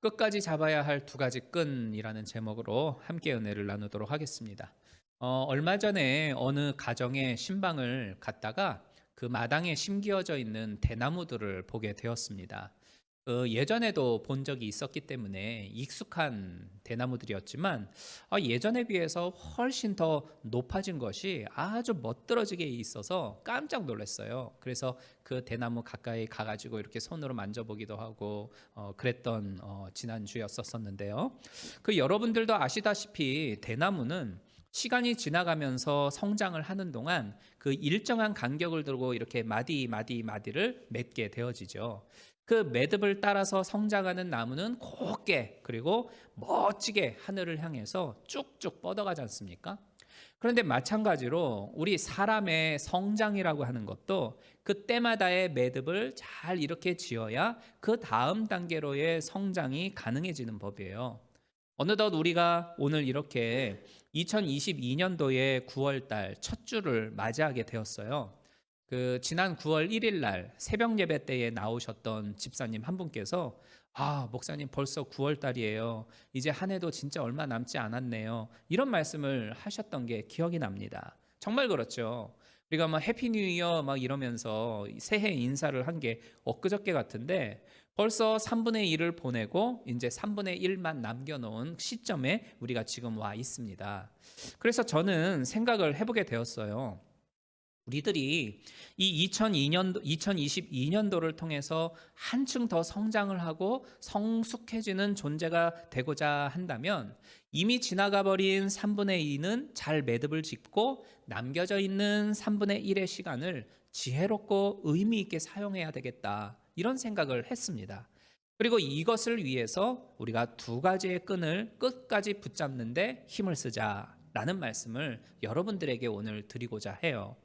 끝까지 잡아야 할 두 가지 끈이라는 제목으로 함께 은혜를 나누도록 하겠습니다. 얼마 전에 어느 가정의 신방을 갔다가 그 마당에 심기어져 있는 대나무들을 보게 되었습니다. 예전에도 본 적이 있었기 때문에 익숙한 대나무들이었지만 예전에 비해서 훨씬 더 높아진 것이 아주 멋들어지게 있어서 깜짝 놀랐어요. 그래서 그 대나무 가까이 가가지고 이렇게 손으로 만져보기도 하고 그랬던 지난주였었는데요. 그 여러분들도 아시다시피 대나무는 시간이 지나가면서 성장을 하는 동안 그 일정한 간격을 두고 이렇게 마디를 맺게 되어지죠. 그 매듭을 따라서 성장하는 나무는 곱게 그리고 멋지게 하늘을 향해서 쭉쭉 뻗어가지 않습니까? 그런데 마찬가지로 우리 사람의 성장이라고 하는 것도 그때마다의 매듭을 잘 이렇게 지어야 그 다음 단계로의 성장이 가능해지는 법이에요. 어느덧 우리가 오늘 이렇게 2022년도의 9월 달 첫 주를 맞이하게 되었어요. 그 지난 9월 1일 날 새벽 예배 때에 나오셨던 집사님 한 분께서 목사님 벌써 9월 달이에요. 이제 한 해도 진짜 얼마 남지 않았네요. 이런 말씀을 하셨던 게 기억이 납니다. 정말 그렇죠. 우리가 막 해피 뉴 이어 막 이러면서 새해 인사를 한 게 엊그저께 같은데 벌써 3분의 1을 보내고 이제 3분의 1만 남겨놓은 시점에 우리가 지금 와 있습니다. 그래서 저는 생각을 해보게 되었어요. 우리들이 이 2022년도를 통해서 한층 더 성장을 하고 성숙해지는 존재가 되고자 한다면 이미 지나가 버린 3분의 2는 잘 매듭을 짓고 남겨져 있는 3분의 1의 시간을 지혜롭고 의미 있게 사용해야 되겠다. 이런 생각을 했습니다. 그리고 이것을 위해서 우리가 두 가지의 끈을 끝까지 붙잡는데 힘을 쓰자라는 말씀을 여러분들에게 오늘 드리고자 해요.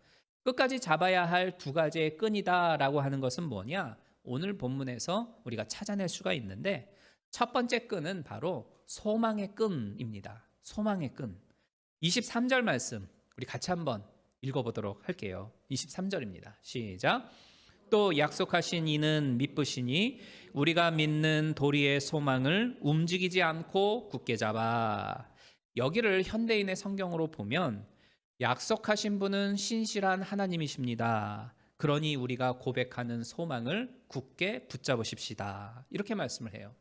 끝까지 잡아야 할 두 가지의 끈이다라고 하는 것은 뭐냐? 오늘 본문에서 우리가 찾아낼 수가 있는데 첫 번째 끈은 바로 소망의 끈입니다. 소망의 끈. 23절 말씀 우리 같이 한번 읽어보도록 할게요. 23절입니다. 시작. 또 약속하신 이는 미쁘시니 우리가 믿는 도리의 소망을 움직이지 않고 굳게 잡아. 여기를 현대인의 성경으로 보면 약속하신 분은 신실한 하나님이십니다. 그러니 우리가 고백하는 소망을 굳게 붙잡으십시다. 이렇게 말씀을 해요.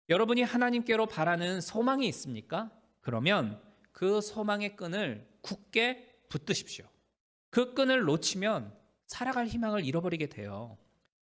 여러분이 하나님께로 바라는 소망이 있습니까? 그러면 그 소망의 끈을 굳게 붙드십시오. 그 끈을 놓치면 살아갈 희망을 잃어버리게 돼요.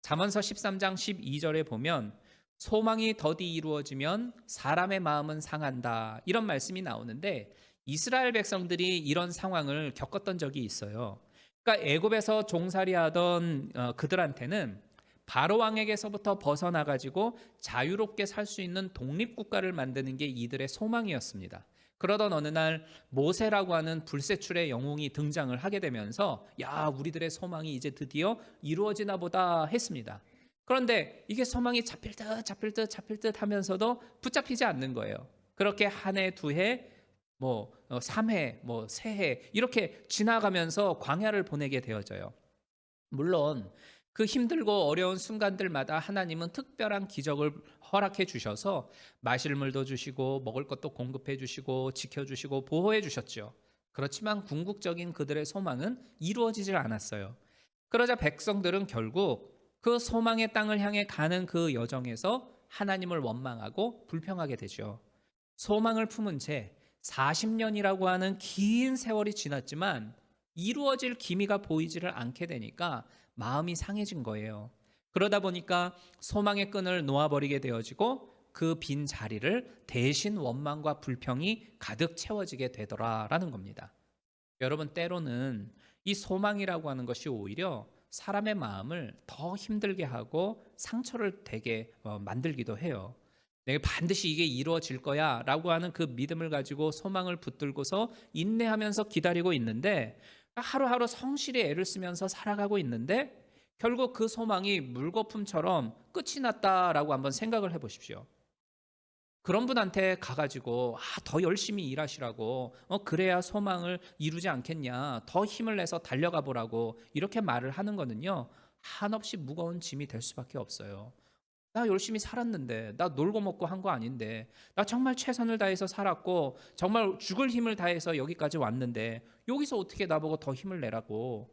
잠언서 13장 12절에 보면 소망이 더디 이루어지면 사람의 마음은 상한다. 이런 말씀이 나오는데 이스라엘 백성들이 이런 상황을 겪었던 적이 있어요. 그러니까 애굽에서 종살이하던 그들한테는 바로 왕에게서부터 벗어나 가지고 자유롭게 살 수 있는 독립국가를 만드는 게 이들의 소망이었습니다. 그러던 어느 날 모세라고 하는 불세출의 영웅이 등장을 하게 되면서 우리들의 소망이 이제 드디어 이루어지나 보다 했습니다. 그런데 이게 소망이 잡힐 듯 하면서도 붙잡히지 않는 거예요. 그렇게 한 해, 두 해, 3해, 세 해 이렇게 지나가면서 광야를 보내게 되어져요. 물론 그 힘들고 어려운 순간들마다 하나님은 특별한 기적을 허락해 주셔서 마실 물도 주시고 먹을 것도 공급해 주시고 지켜주시고 보호해 주셨죠. 그렇지만 궁극적인 그들의 소망은 이루어지질 않았어요. 그러자 백성들은 결국 그 소망의 땅을 향해 가는 그 여정에서 하나님을 원망하고 불평하게 되죠. 소망을 품은 채 40년이라고 하는 긴 세월이 지났지만 이루어질 기미가 보이지를 않게 되니까 마음이 상해진 거예요. 그러다 보니까 소망의 끈을 놓아버리게 되어지고 그 빈 자리를 대신 원망과 불평이 가득 채워지게 되더라라는 겁니다. 여러분, 때로는 이 소망이라고 하는 것이 오히려 사람의 마음을 더 힘들게 하고 상처를 되게 만들기도 해요. 내가 반드시 이게 이루어질 거야 라고 하는 그 믿음을 가지고 소망을 붙들고서 인내하면서 기다리고 있는데 하루하루 성실히 애를 쓰면서 살아가고 있는데 결국 그 소망이 물거품처럼 끝이 났다라고 한번 생각을 해보십시오. 그런 분한테 가가지고 더 열심히 일하시라고 그래야 소망을 이루지 않겠냐, 더 힘을 내서 달려가 보라고 이렇게 말을 하는 거는요 한없이 무거운 짐이 될 수밖에 없어요. 나 열심히 살았는데, 나 놀고 먹고 한 거 아닌데, 나 정말 최선을 다해서 살았고 정말 죽을 힘을 다해서 여기까지 왔는데 여기서 어떻게 나보고 더 힘을 내라고.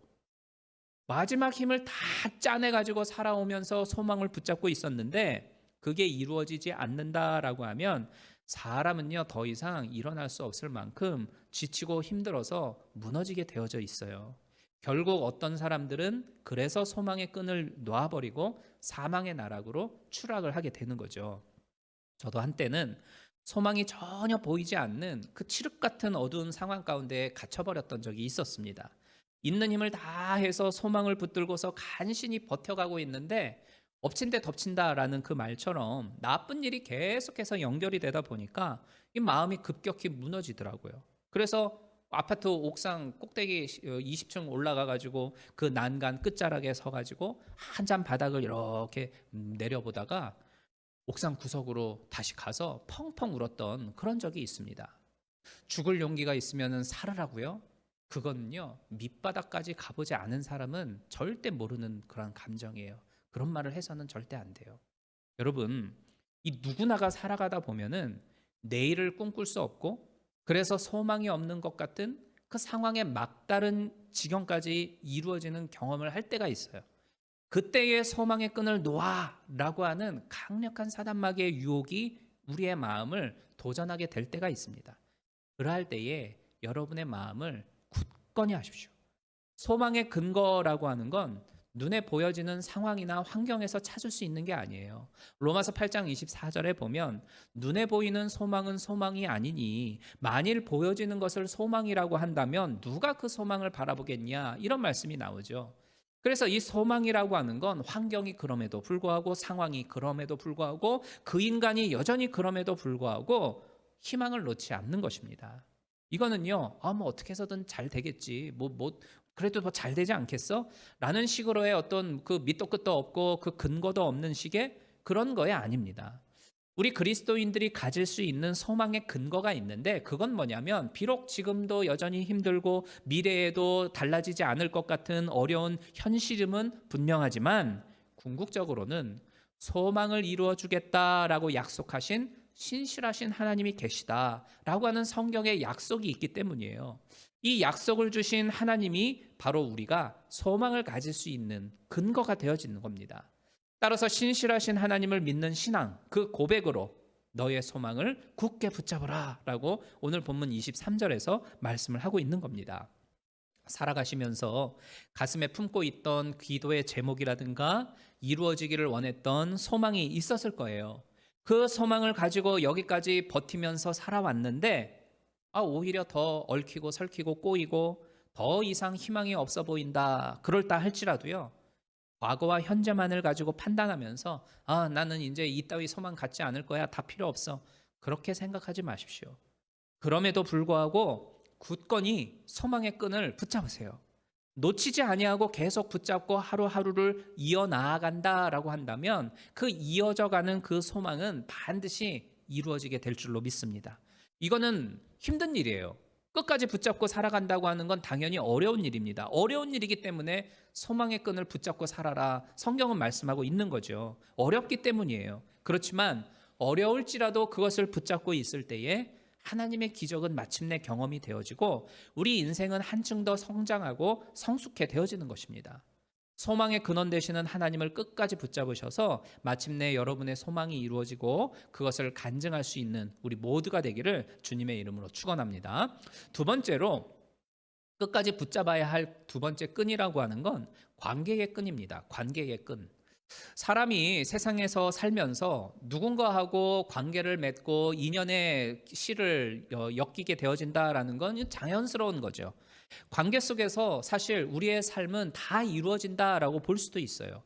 마지막 힘을 다 짜내가지고 살아오면서 소망을 붙잡고 있었는데 그게 이루어지지 않는다라고 하면 사람은요, 더 이상 일어날 수 없을 만큼 지치고 힘들어서 무너지게 되어져 있어요. 결국 어떤 사람들은 그래서 소망의 끈을 놔버리고 사망의 나락으로 추락을 하게 되는 거죠. 저도 한때는 소망이 전혀 보이지 않는 그 칠흑 같은 어두운 상황 가운데 갇혀버렸던 적이 있었습니다. 있는 힘을 다해서 소망을 붙들고서 간신히 버텨가고 있는데 엎친 데 덮친다라는 그 말처럼 나쁜 일이 계속해서 연결이 되다 보니까 이 마음이 급격히 무너지더라고요. 그래서 아파트 옥상 꼭대기 20층 올라가 가지고 그 난간 끝자락에 서 가지고 한참 바닥을 이렇게 내려보다가 옥상 구석으로 다시 가서 펑펑 울었던 그런 적이 있습니다. 죽을 용기가 있으면 살으라고요? 그거는요, 밑바닥까지 가보지 않은 사람은 절대 모르는 그런 감정이에요. 그런 말을 해서는 절대 안 돼요. 여러분, 이 누구나가 살아가다 보면은 내일을 꿈꿀 수 없고 그래서 소망이 없는 것 같은 그 상황에 막다른 지경까지 이루어지는 경험을 할 때가 있어요. 그때의 소망의 끈을 놓아라고 하는 강력한 사단마귀의 유혹이 우리의 마음을 도전하게 될 때가 있습니다. 그러할 때에 여러분의 마음을 굳건히 하십시오. 소망의 근거라고 하는 건 눈에 보여지는 상황이나 환경에서 찾을 수 있는 게 아니에요. 로마서 8장 24절에 보면 눈에 보이는 소망은 소망이 아니니 만일 보여지는 것을 소망이라고 한다면 누가 그 소망을 바라보겠냐, 이런 말씀이 나오죠. 그래서 이 소망이라고 하는 건 환경이 그럼에도 불구하고, 상황이 그럼에도 불구하고, 그 인간이 여전히 그럼에도 불구하고 희망을 놓지 않는 것입니다. 이거는요, 뭐 어떻게 해서든 잘 되겠지, 그래도 뭐 잘 되지 않겠어? 라는 식으로의 어떤 그 밑도 끝도 없고 그 근거도 없는 식의 그런 거에 아닙니다. 우리 그리스도인들이 가질 수 있는 소망의 근거가 있는데 그건 뭐냐면, 비록 지금도 여전히 힘들고 미래에도 달라지지 않을 것 같은 어려운 현실임은 분명하지만 궁극적으로는 소망을 이루어 주겠다라고 약속하신 신실하신 하나님이 계시다라고 하는 성경의 약속이 있기 때문이에요. 이 약속을 주신 하나님이 바로 우리가 소망을 가질 수 있는 근거가 되어지는 겁니다. 따라서 신실하신 하나님을 믿는 신앙, 그 고백으로 너의 소망을 굳게 붙잡으라 라고 오늘 본문 23절에서 말씀을 하고 있는 겁니다. 살아가시면서 가슴에 품고 있던 기도의 제목이라든가 이루어지기를 원했던 소망이 있었을 거예요. 그 소망을 가지고 여기까지 버티면서 살아왔는데 오히려 더 얽히고 설키고 꼬이고 더 이상 희망이 없어 보인다, 그럴다 할지라도요, 과거와 현재만을 가지고 판단하면서 나는 이제 이따위 소망 갖지 않을 거야, 다 필요 없어, 그렇게 생각하지 마십시오. 그럼에도 불구하고 굳건히 소망의 끈을 붙잡으세요. 놓치지 아니하고 계속 붙잡고 하루하루를 이어나아간다라고 한다면 그 이어져가는 그 소망은 반드시 이루어지게 될 줄로 믿습니다. 이거는 힘든 일이에요. 끝까지 붙잡고 살아간다고 하는 건 당연히 어려운 일입니다. 어려운 일이기 때문에 소망의 끈을 붙잡고 살아라, 성경은 말씀하고 있는 거죠. 어렵기 때문이에요. 그렇지만 어려울지라도 그것을 붙잡고 있을 때에 하나님의 기적은 마침내 경험이 되어지고 우리 인생은 한층 더 성장하고 성숙해 되어지는 것입니다. 소망의 근원 되시는 하나님을 끝까지 붙잡으셔서 마침내 여러분의 소망이 이루어지고 그것을 간증할 수 있는 우리 모두가 되기를 주님의 이름으로 축원합니다. 두 번째로 끝까지 붙잡아야 할 두 번째 끈이라고 하는 건 관계의 끈입니다. 관계의 끈. 사람이 세상에서 살면서 누군가하고 관계를 맺고 인연의 실을 엮이게 되어진다라는 건 자연스러운 거죠. 관계 속에서 사실 우리의 삶은 다 이루어진다라고 볼 수도 있어요.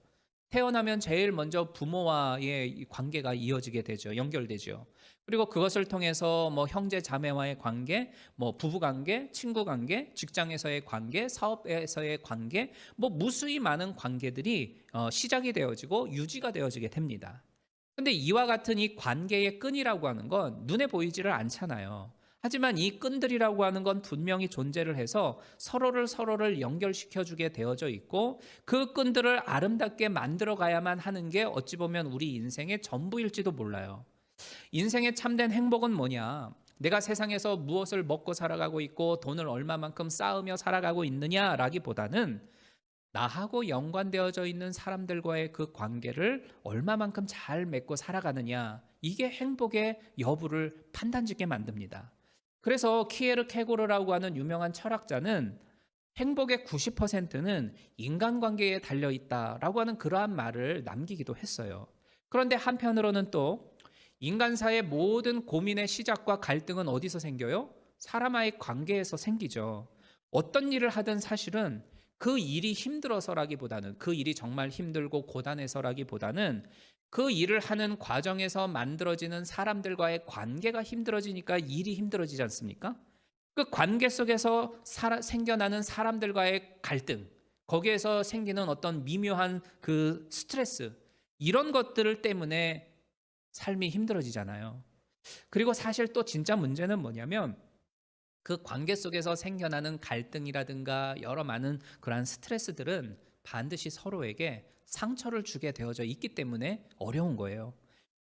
태어나면 제일 먼저 부모와의 관계가 이어지게 되죠. 연결되죠. 그리고 그것을 통해서 형제 자매와의 관계, 부부 관계, 친구 관계, 직장에서의 관계, 사업에서의 관계, 무수히 많은 관계들이 시작이 되어지고 유지가 되어지게 됩니다. 근데 이와 같은 이 관계의 끈이라고 하는 건 눈에 보이지를 않잖아요. 하지만 이 끈들이라고 하는 건 분명히 존재를 해서 서로를 연결시켜 주게 되어져 있고, 그 끈들을 아름답게 만들어 가야만 하는 게 어찌 보면 우리 인생의 전부일지도 몰라요. 인생의 참된 행복은 뭐냐? 내가 세상에서 무엇을 먹고 살아가고 있고 돈을 얼마만큼 쌓으며 살아가고 있느냐라기보다는 나하고 연관되어져 있는 사람들과의 그 관계를 얼마만큼 잘 맺고 살아가느냐, 이게 행복의 여부를 판단짓게 만듭니다. 그래서 키에르케고르라고 하는 유명한 철학자는 행복의 90%는 인간관계에 달려있다라고 하는 그러한 말을 남기기도 했어요. 그런데 한편으로는 또 인간사의 모든 고민의 시작과 갈등은 어디서 생겨요? 사람과의 관계에서 생기죠. 어떤 일을 하든 사실은 그 일이 힘들어서라기보다는, 그 일이 정말 힘들고 고단해서라기보다는 그 일을 하는 과정에서 만들어지는 사람들과의 관계가 힘들어지니까 일이 힘들어지지 않습니까? 그 관계 속에서 생겨나는 사람들과의 갈등, 거기에서 생기는 어떤 미묘한 그 스트레스, 이런 것들 때문에 삶이 힘들어지잖아요. 그리고 사실 또 진짜 문제는 뭐냐면 그 관계 속에서 생겨나는 갈등이라든가 여러 많은 그러한 스트레스들은 반드시 서로에게 상처를 주게 되어져 있기 때문에 어려운 거예요.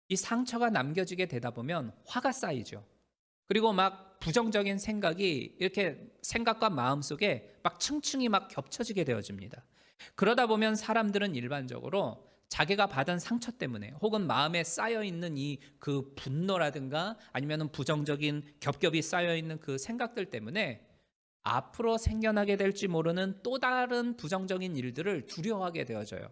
이 상처가 남겨지게 되다 보면 화가 쌓이죠. 그리고 막 부정적인 생각이 이렇게 생각과 마음 속에 막 층층이 막 겹쳐지게 되어집니다. 그러다 보면 사람들은 일반적으로 자기가 받은 상처 때문에 혹은 마음에 쌓여 있는 이 그 분노라든가 아니면은 부정적인 겹겹이 쌓여 있는 그 생각들 때문에 앞으로 생겨나게 될지 모르는 또 다른 부정적인 일들을 두려워하게 되어져요.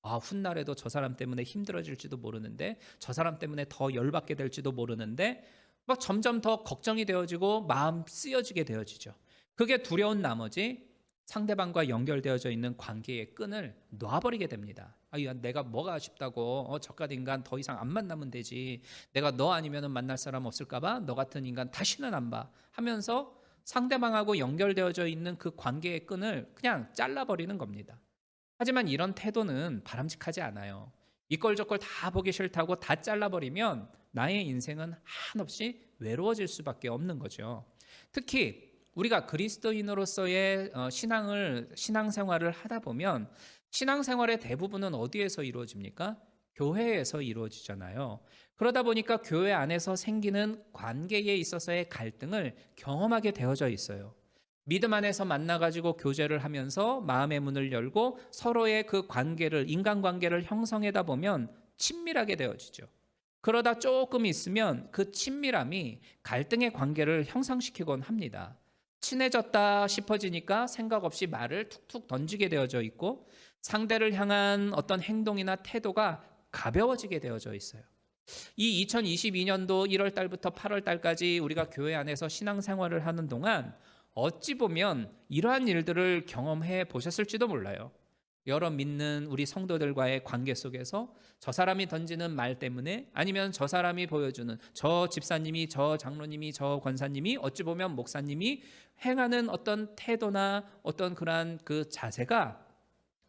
아, 훗날에도 저 사람 때문에 힘들어질지도 모르는데, 저 사람 때문에 더 열받게 될지도 모르는데, 막 점점 더 걱정이 되어지고 마음 쓰여지게 되어지죠. 그게 두려운 나머지 상대방과 연결되어져 있는 관계의 끈을 놔버리게 됩니다. 아, 내가 뭐가 아쉽다고, 저깟 인간 더 이상 안 만나면 되지. 내가 너 아니면 만날 사람 없을까봐 너 같은 인간 다시는 안 봐. 하면서 상대방하고 연결되어져 있는 그 관계의 끈을 그냥 잘라버리는 겁니다. 하지만 이런 태도는 바람직하지 않아요. 이꼴저꼴 다 보기 싫다고 다 잘라버리면 나의 인생은 한없이 외로워질 수밖에 없는 거죠. 특히 우리가 그리스도인으로서의 신앙생활을 하다 보면 신앙생활의 대부분은 어디에서 이루어집니까? 교회에서 이루어지잖아요. 그러다 보니까 교회 안에서 생기는 관계에 있어서의 갈등을 경험하게 되어져 있어요. 믿음 안에서 만나가지고 교제를 하면서 마음의 문을 열고 서로의 그 관계를, 인간관계를 형성하다 보면 친밀하게 되어지죠. 그러다 조금 있으면 그 친밀함이 갈등의 관계를 형성시키곤 합니다. 친해졌다 싶어지니까 생각 없이 말을 툭툭 던지게 되어져 있고 상대를 향한 어떤 행동이나 태도가 가벼워지게 되어져 있어요. 이 2022년도 1월 달부터 8월 달까지 우리가 교회 안에서 신앙생활을 하는 동안 어찌 보면 이러한 일들을 경험해 보셨을지도 몰라요. 여러 믿는 우리 성도들과의 관계 속에서 저 사람이 던지는 말 때문에, 아니면 저 사람이 보여주는, 저 집사님이, 저 장로님이, 저 권사님이, 어찌 보면 목사님이 행하는 어떤 태도나 어떤 그러한 그 자세가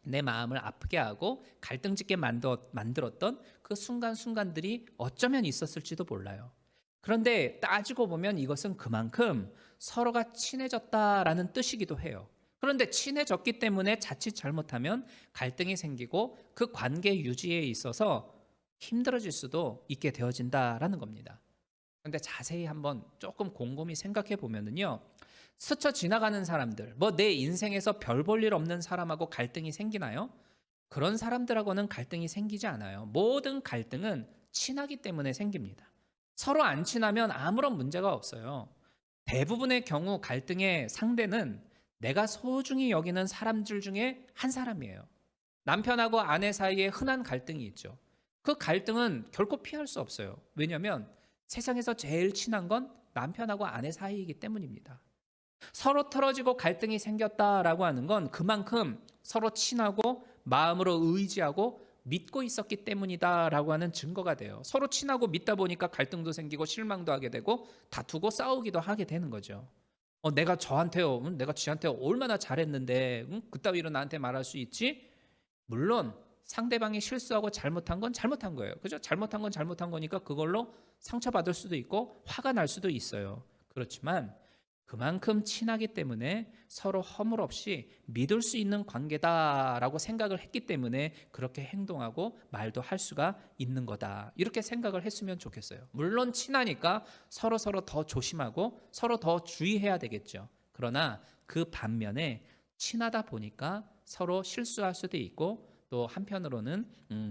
내 마음을 아프게 하고 갈등짓게 만들었던 그 순간순간들이 어쩌면 있었을지도 몰라요. 그런데 따지고 보면 이것은 그만큼 서로가 친해졌다라는 뜻이기도 해요. 그런데 친해졌기 때문에 자칫 잘못하면 갈등이 생기고 그 관계 유지에 있어서 힘들어질 수도 있게 되어진다라는 겁니다. 그런데 자세히 한번 조금 곰곰이 생각해 보면은요, 스쳐 지나가는 사람들, 뭐 내 인생에서 별 볼 일 없는 사람하고 갈등이 생기나요? 그런 사람들하고는 갈등이 생기지 않아요. 모든 갈등은 친하기 때문에 생깁니다. 서로 안 친하면 아무런 문제가 없어요. 대부분의 경우 갈등의 상대는 내가 소중히 여기는 사람들 중에 한 사람이에요. 남편하고 아내 사이에 흔한 갈등이 있죠. 그 갈등은 결코 피할 수 없어요. 왜냐하면 세상에서 제일 친한 건 남편하고 아내 사이이기 때문입니다. 서로 틀어지고 갈등이 생겼다라고 하는 건 그만큼 서로 친하고 마음으로 의지하고 믿고 있었기 때문이다라고 하는 증거가 돼요. 서로 친하고 믿다 보니까 갈등도 생기고 실망도 하게 되고 다투고 싸우기도 하게 되는 거죠. 내가 쥐한테 얼마나 잘했는데 그따위로 나한테 말할 수 있지? 물론 상대방이 실수하고 잘못한 건 잘못한 거예요. 그죠? 잘못한 건 잘못한 거니까 그걸로 상처받을 수도 있고 화가 날 수도 있어요. 그렇지만 그만큼 친하기 때문에 서로 허물 없이 믿을 수 있는 관계다라고 생각을 했기 때문에 그렇게 행동하고 말도 할 수가 있는 거다. 이렇게 생각을 했으면 좋겠어요. 물론 친하니까 서로 더 조심하고 서로 더 주의해야 되겠죠. 그러나 그 반면에 친하다 보니까 서로 실수할 수도 있고 또 한편으로는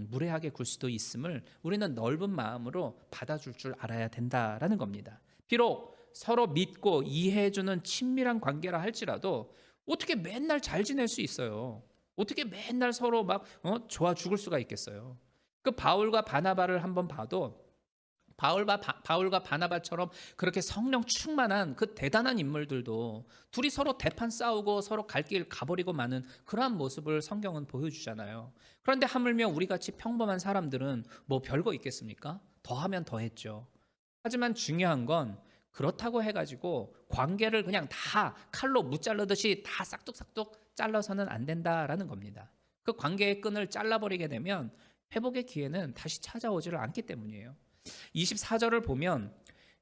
무례하게 굴 수도 있음을 우리는 넓은 마음으로 받아줄 줄 알아야 된다라는 겁니다. 비록 서로 믿고 이해해주는 친밀한 관계라 할지라도 어떻게 맨날 잘 지낼 수 있어요? 어떻게 맨날 서로 막 좋아 죽을 수가 있겠어요? 그 바울과 바나바를 한번 봐도 바울과 바나바처럼 그렇게 성령 충만한 그 대단한 인물들도 둘이 서로 대판 싸우고 서로 갈 길 가버리고 마는 그러한 모습을 성경은 보여주잖아요. 그런데 하물며 우리같이 평범한 사람들은 뭐 별거 있겠습니까? 더하면 더했죠. 하지만 중요한 건 그렇다고 해가지고 관계를 그냥 다 칼로 무자르듯이 다 싹둑싹둑 잘라서는 안 된다라는 겁니다. 그 관계의 끈을 잘라버리게 되면 회복의 기회는 다시 찾아오지를 않기 때문이에요. 24절을 보면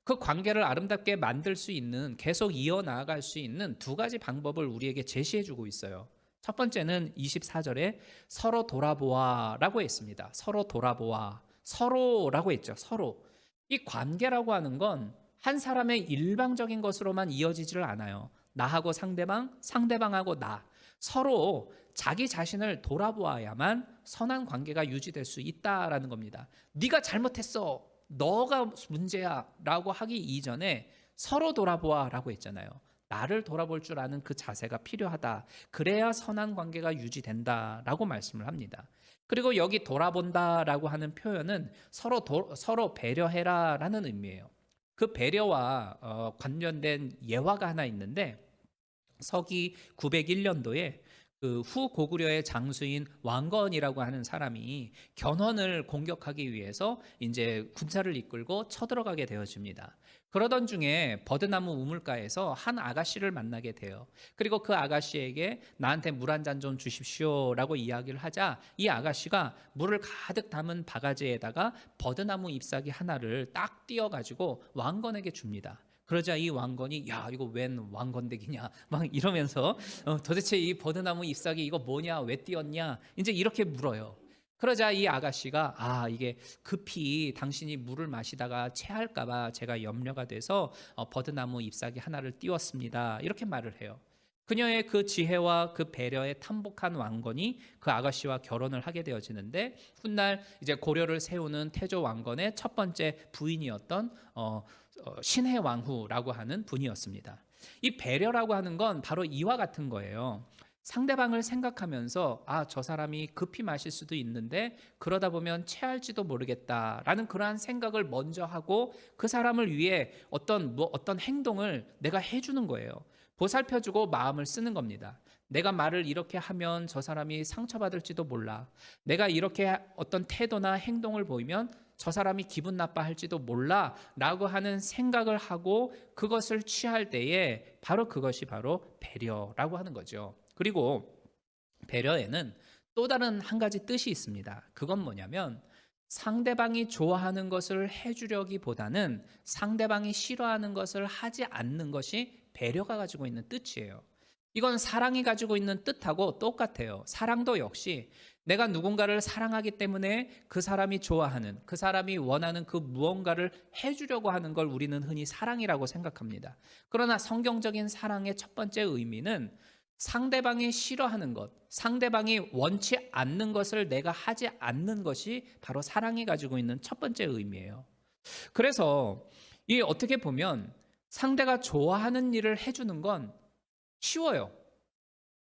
그 관계를 아름답게 만들 수 있는, 계속 이어나갈 수 있는 두 가지 방법을 우리에게 제시해주고 있어요. 첫 번째는 24절에 서로 돌아보아라고 했습니다. 서로 돌아보아, 서로라고 했죠. 서로. 이 관계라고 하는 건 한 사람의 일방적인 것으로만 이어지지를 않아요. 나하고 상대방, 상대방하고 나. 서로 자기 자신을 돌아보아야만 선한 관계가 유지될 수 있다라는 겁니다. 네가 잘못했어, 너가 문제야 라고 하기 이전에 서로 돌아보아라고 했잖아요. 나를 돌아볼 줄 아는 그 자세가 필요하다. 그래야 선한 관계가 유지된다라고 말씀을 합니다. 그리고 여기 돌아본다라고 하는 표현은 서로 배려해라라는 의미예요. 그 배려와 관련된 예화가 하나 있는데 서기 901년도에 그 후고구려의 장수인 왕건이라고 하는 사람이 견훤을 공격하기 위해서 이제 군사를 이끌고 쳐들어가게 되어집니다. 그러던 중에 버드나무 우물가에서 한 아가씨를 만나게 돼요. 그리고 그 아가씨에게 나한테 물 한 잔 좀 주십시오라고 이야기를 하자 이 아가씨가 물을 가득 담은 바가지에다가 버드나무 잎사귀 하나를 딱 띄어가지고 왕건에게 줍니다. 그러자 이 왕건이 야 이거 웬 왕건대기냐 막 이러면서 도대체 이 버드나무 잎사귀 이거 뭐냐, 왜 띄었냐, 이제 이렇게 물어요. 그러자 이 아가씨가 이게 급히 당신이 물을 마시다가 체할까 봐 제가 염려가 돼서 버드나무 잎사귀 하나를 띄웠습니다, 이렇게 말을 해요. 그녀의 그 지혜와 그 배려에 탐복한 왕건이 그 아가씨와 결혼을 하게 되어지는데 훗날 이제 고려를 세우는 태조 왕건의 첫 번째 부인이었던 신해왕후라고 하는 분이었습니다. 이 배려라고 하는 건 바로 이와 같은 거예요. 상대방을 생각하면서 저 사람이 급히 마실 수도 있는데 그러다 보면 체할지도 모르겠다라는 그러한 생각을 먼저 하고 그 사람을 위해 어떤 행동을 내가 해주는 거예요. 보살펴주고 마음을 쓰는 겁니다. 내가 말을 이렇게 하면 저 사람이 상처받을지도 몰라. 내가 이렇게 어떤 태도나 행동을 보이면 저 사람이 기분 나빠할지도 몰라 라고 하는 생각을 하고 그것을 취할 때에 그것이 바로 배려라고 하는 거죠. 그리고 배려에는 또 다른 한 가지 뜻이 있습니다. 그건 뭐냐면 상대방이 좋아하는 것을 해주려기보다는 상대방이 싫어하는 것을 하지 않는 것이 배려가 가지고 있는 뜻이에요. 이건 사랑이 가지고 있는 뜻하고 똑같아요. 사랑도 역시 내가 누군가를 사랑하기 때문에 그 사람이 좋아하는, 그 사람이 원하는 그 무언가를 해주려고 하는 걸 우리는 흔히 사랑이라고 생각합니다. 그러나 성경적인 사랑의 첫 번째 의미는 상대방이 싫어하는 것, 상대방이 원치 않는 것을 내가 하지 않는 것이 바로 사랑이 가지고 있는 첫 번째 의미예요. 그래서 이 어떻게 보면 상대가 좋아하는 일을 해주는 건 쉬워요.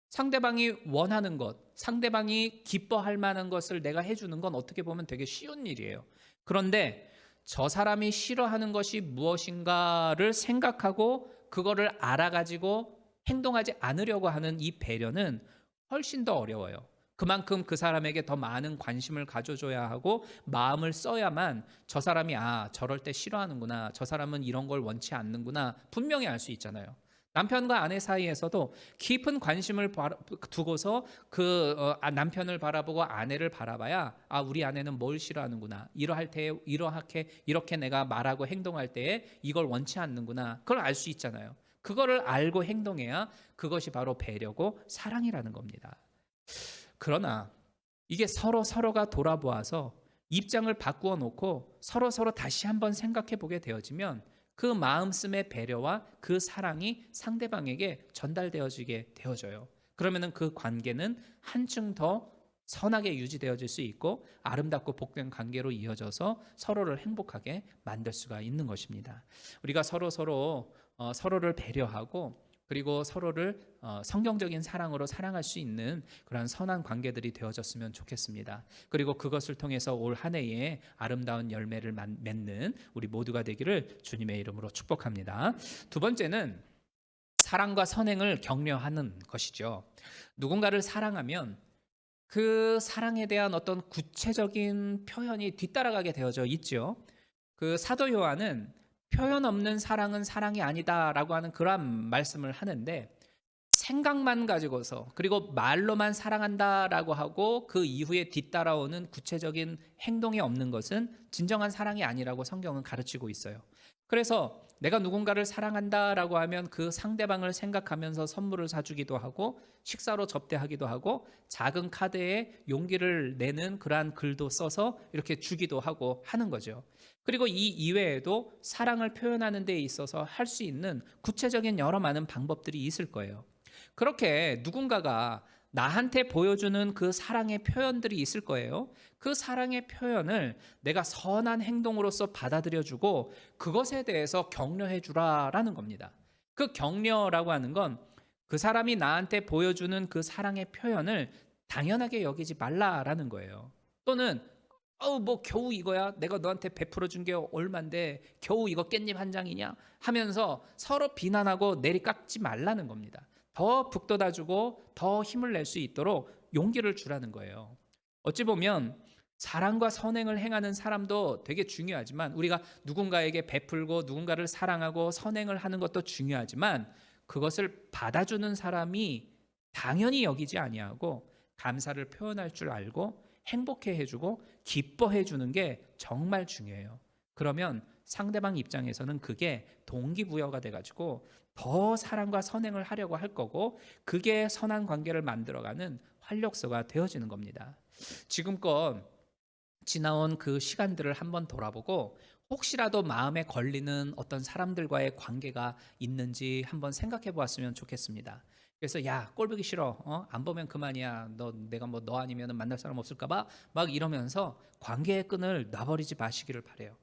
상대방이 원하는 것, 상대방이 기뻐할 만한 것을 내가 해주는 건 어떻게 보면 되게 쉬운 일이에요. 그런데 저 사람이 싫어하는 것이 무엇인가를 생각하고 그거를 알아가지고 행동하지 않으려고 하는 이 배려는 훨씬 더 어려워요. 그만큼 그 사람에게 더 많은 관심을 가져줘야 하고 마음을 써야만 저 사람이 저럴 때 싫어하는구나, 저 사람은 이런 걸 원치 않는구나 분명히 알 수 있잖아요. 남편과 아내 사이에서도 깊은 관심을 두고서 남편을 바라보고 아내를 바라봐야 우리 아내는 뭘 싫어하는구나. 이러할 때 이렇게 내가 말하고 행동할 때에 이걸 원치 않는구나. 그걸 알 수 있잖아요. 그거를 알고 행동해야 그것이 바로 배려고 사랑이라는 겁니다. 그러나 이게 서로가 돌아보아서 입장을 바꾸어 놓고 서로 다시 한번 생각해 보게 되어지면 그 마음씀의 배려와 그 사랑이 상대방에게 전달되어지게 되어져요. 그러면은 그 관계는 한층 더 선하게 유지되어질 수 있고 아름답고 복된 관계로 이어져서 서로를 행복하게 만들 수가 있는 것입니다. 우리가 서로를 배려하고 그리고 서로를 성경적인 사랑으로 사랑할 수 있는 그런 선한 관계들이 되어졌으면 좋겠습니다. 그리고 그것을 통해서 올 한 해에 아름다운 열매를 맺는 우리 모두가 되기를 주님의 이름으로 축복합니다. 두 번째는 사랑과 선행을 격려하는 것이죠. 누군가를 사랑하면 그 사랑에 대한 어떤 구체적인 표현이 뒤따라가게 되어져 있죠. 그 사도 요한은 표현 없는 사랑은 사랑이 아니다라고 하는 그러한 말씀을 하는데, 생각만 가지고서 그리고 말로만 사랑한다라고 하고 그 이후에 뒤따라오는 구체적인 행동이 없는 것은 진정한 사랑이 아니라고 성경은 가르치고 있어요. 그래서 내가 누군가를 사랑한다라고 하면 그 상대방을 생각하면서 선물을 사주기도 하고 식사로 접대하기도 하고 작은 카드에 용기를 내는 그러한 글도 써서 이렇게 주기도 하고 하는 거죠. 그리고 이 이외에도 사랑을 표현하는 데 있어서 할 수 있는 구체적인 여러 많은 방법들이 있을 거예요. 그렇게 누군가가 나한테 보여주는 그 사랑의 표현들이 있을 거예요. 그 사랑의 표현을 내가 선한 행동으로서 받아들여주고 그것에 대해서 격려해 주라라는 겁니다. 그 격려라고 하는 건 그 사람이 나한테 보여주는 그 사랑의 표현을 당연하게 여기지 말라라는 거예요. 또는 뭐 겨우 이거야? 내가 너한테 베풀어 준 게 얼만데 겨우 이거 깻잎 한 장이냐? 하면서 서로 비난하고 내리깎지 말라는 겁니다. 더 북돋아주고 더 힘을 낼 수 있도록 용기를 주라는 거예요. 어찌 보면 사랑과 선행을 행하는 사람도 되게 중요하지만, 우리가 누군가에게 베풀고 누군가를 사랑하고 선행을 하는 것도 중요하지만, 그것을 받아주는 사람이 당연히 여기지 아니하고 감사를 표현할 줄 알고 행복해 해주고 기뻐해 주는 게 정말 중요해요. 그러면 상대방 입장에서는 그게 동기부여가 돼가지고 더 사랑과 선행을 하려고 할 거고, 그게 선한 관계를 만들어가는 활력소가 되어지는 겁니다. 지금껏 지나온 그 시간들을 한번 돌아보고 혹시라도 마음에 걸리는 어떤 사람들과의 관계가 있는지 한번 생각해 보았으면 좋겠습니다. 그래서 야, 꼴 보기 싫어. 안 보면 그만이야. 내가 뭐 너 아니면 만날 사람 없을까 봐 막 이러면서 관계의 끈을 놔버리지 마시기를 바래요.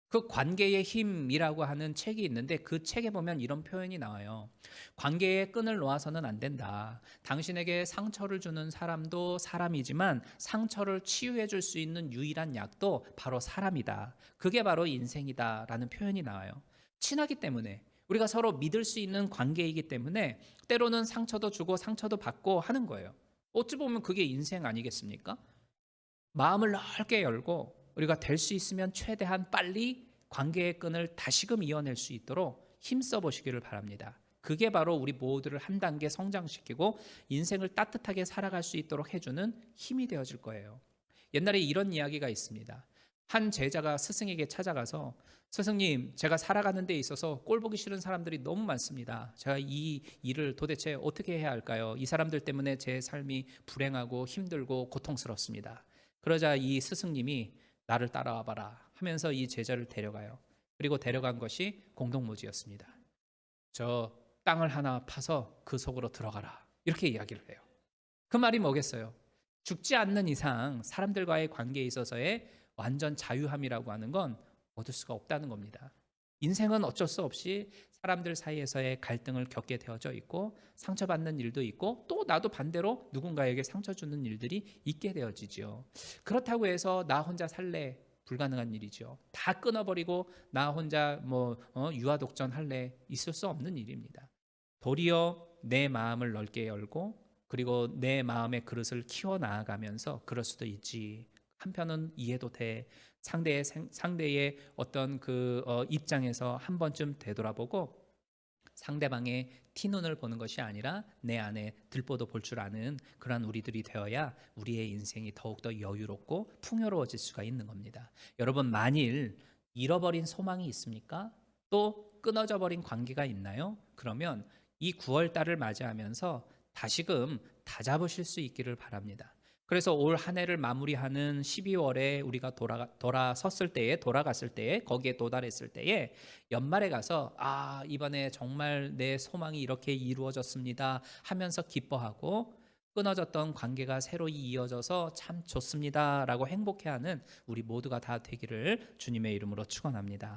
그 관계의 힘이라고 하는 책이 있는데 그 책에 보면 이런 표현이 나와요. 관계의 끈을 놓아서는 안 된다. 당신에게 상처를 주는 사람도 사람이지만 상처를 치유해 줄 수 있는 유일한 약도 바로 사람이다. 그게 바로 인생이다 라는 표현이 나와요. 친하기 때문에, 우리가 서로 믿을 수 있는 관계이기 때문에 때로는 상처도 주고 상처도 받고 하는 거예요. 어찌 보면 그게 인생 아니겠습니까? 마음을 넓게 열고 우리가 될 수 있으면 최대한 빨리 관계의 끈을 다시금 이어낼 수 있도록 힘써 보시기를 바랍니다. 그게 바로 우리 모두를 한 단계 성장시키고 인생을 따뜻하게 살아갈 수 있도록 해주는 힘이 되어질 거예요. 옛날에 이런 이야기가 있습니다. 한 제자가 스승에게 찾아가서, 스승님, 제가 살아가는 데 있어서 꼴 보기 싫은 사람들이 너무 많습니다. 제가 이 일을 도대체 어떻게 해야 할까요? 이 사람들 때문에 제 삶이 불행하고 힘들고 고통스럽습니다. 그러자 이 스승님이 나를 따라와 봐라 하면서 이 제자를 데려가요. 그리고 데려간 것이 공동묘지였습니다. 저 땅을 하나 파서 그 속으로 들어가라, 이렇게 이야기를 해요. 그 말이 뭐겠어요? 죽지 않는 이상 사람들과의 관계에 있어서의 완전 자유함이라고 하는 건 얻을 수가 없다는 겁니다. 인생은 어쩔 수 없이 사람들 사이에서의 갈등을 겪게 되어져 있고 상처받는 일도 있고 또 나도 반대로 누군가에게 상처 주는 일들이 있게 되어지죠. 그렇다고 해서 나 혼자 살래? 불가능한 일이죠. 다 끊어버리고 나 혼자 유아독전 할래? 있을 수 없는 일입니다. 도리어 내 마음을 넓게 열고 그리고 내 마음의 그릇을 키워나가면서 그럴 수도 있지, 한편은 이해도 돼, 상대의 어떤 입장에서 한 번쯤 되돌아보고 상대방의 티눈을 보는 것이 아니라 내 안에 들보도 볼 줄 아는 그러한 우리들이 되어야 우리의 인생이 더욱더 여유롭고 풍요로워질 수가 있는 겁니다. 여러분, 만일 잃어버린 소망이 있습니까? 또 끊어져 버린 관계가 있나요? 그러면 이 9월 달을 맞이하면서 다시금 다잡으실 수 있기를 바랍니다. 그래서 올 한 해를 마무리하는 12월에 우리가 돌아갔을 때에 거기에 도달했을 때에 연말에 가서 이번에 정말 내 소망이 이렇게 이루어졌습니다 하면서 기뻐하고, 끊어졌던 관계가 새로 이어져서 참 좋습니다라고 행복해하는 우리 모두가 다 되기를 주님의 이름으로 축원합니다.